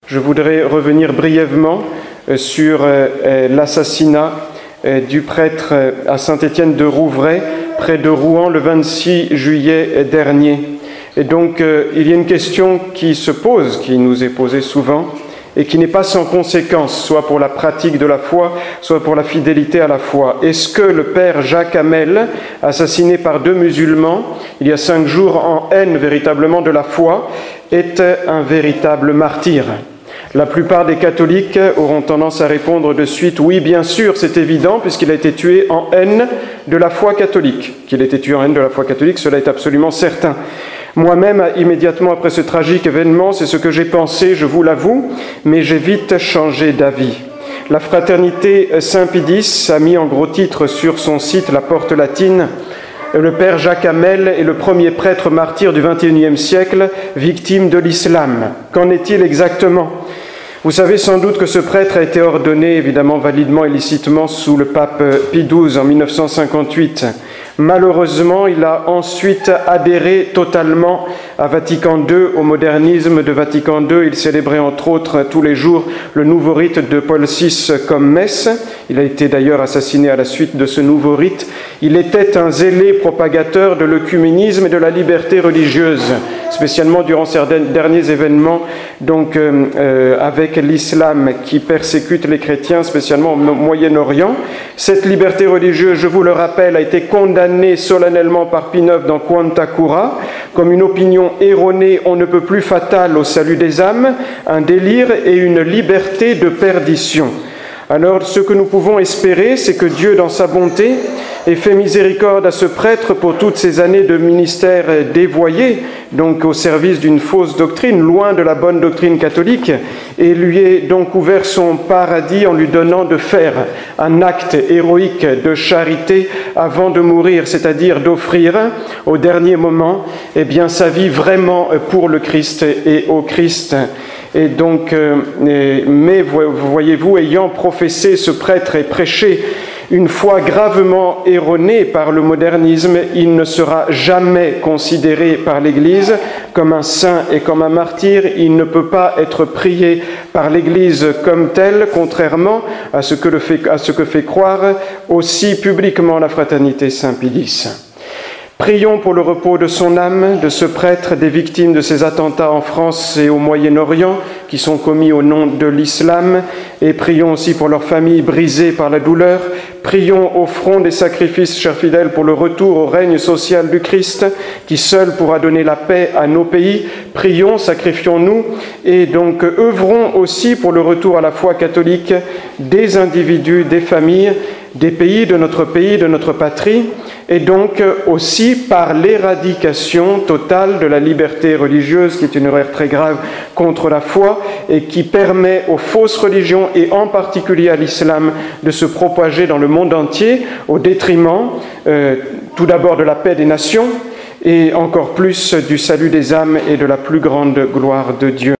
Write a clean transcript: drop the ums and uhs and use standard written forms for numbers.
Je voudrais revenir brièvement sur l'assassinat du prêtre à Saint-Étienne de Rouvray, près de Rouen, le 26 juillet dernier. Et donc, il y a une question qui se pose, qui nous est posée souvent, et qui n'est pas sans conséquence, soit pour la pratique de la foi, soit pour la fidélité à la foi. Est-ce que le père Jacques Hamel, assassiné par 2 musulmans, il y a 5 jours, en haine véritablement de la foi, est un véritable martyr? La plupart des catholiques auront tendance à répondre de suite « Oui, bien sûr, c'est évident, puisqu'il a été tué en haine de la foi catholique. » Qu'il ait été tué en haine de la foi catholique, cela est absolument certain. Moi-même, immédiatement après ce tragique événement, c'est ce que j'ai pensé, je vous l'avoue, mais j'ai vite changé d'avis. La fraternité Saint-Pie-X a mis en gros titre sur son site La Porte Latine « Le père Jacques Hamel est le premier prêtre martyr du XXIe siècle, victime de l'islam. » Qu'en est-il exactement ? Vous savez sans doute que ce prêtre a été ordonné, évidemment validement et licitement, sous le pape Pie XII en 1958. Malheureusement, il a ensuite adhéré totalement à Vatican II, au modernisme de Vatican II. Il célébrait entre autres tous les jours le nouveau rite de Paul VI comme messe. Il a été d'ailleurs assassiné à la suite de ce nouveau rite. Il était un zélé propagateur de l'œcuménisme et de la liberté religieuse, spécialement durant ces derniers événements, donc avec l'islam qui persécute les chrétiens, spécialement au Moyen-Orient. Cette liberté religieuse, je vous le rappelle, a été condamnée solennellement par Pie IX dans Quanta Cura, comme une opinion erronée on ne peut plus fatale au salut des âmes, un délire et une liberté de perdition. Alors, ce que nous pouvons espérer, c'est que Dieu, dans sa bonté, ait fait miséricorde à ce prêtre pour toutes ces années de ministère dévoyé, donc au service d'une fausse doctrine, loin de la bonne doctrine catholique, et lui ait donc ouvert son paradis en lui donnant de faire un acte héroïque de charité avant de mourir, c'est-à-dire d'offrir au dernier moment sa vie vraiment pour le Christ et au Christ. Et donc, mais voyez-vous, ayant professé ce prêtre et prêché une foi gravement erronée par le modernisme, il ne sera jamais considéré par l'Église comme un saint et comme un martyr. Il ne peut pas être prié par l'Église comme tel, contrairement à ce que fait croire aussi publiquement la fraternité Saint-Pie X. Prions pour le repos de son âme, de ce prêtre, des victimes de ces attentats en France et au Moyen-Orient qui sont commis au nom de l'islam, et prions aussi pour leurs familles brisées par la douleur. Prions au front des sacrifices, chers fidèles, pour le retour au règne social du Christ, qui seul pourra donner la paix à nos pays. Prions, sacrifions-nous, et donc œuvrons aussi pour le retour à la foi catholique des individus, des familles, des pays, de notre patrie, et donc aussi par l'éradication totale de la liberté religieuse, qui est une erreur très grave contre la foi, et qui permet aux fausses religions, et en particulier à l'islam, de se propager dans le monde entier, au détriment tout d'abord de la paix des nations, et encore plus du salut des âmes et de la plus grande gloire de Dieu.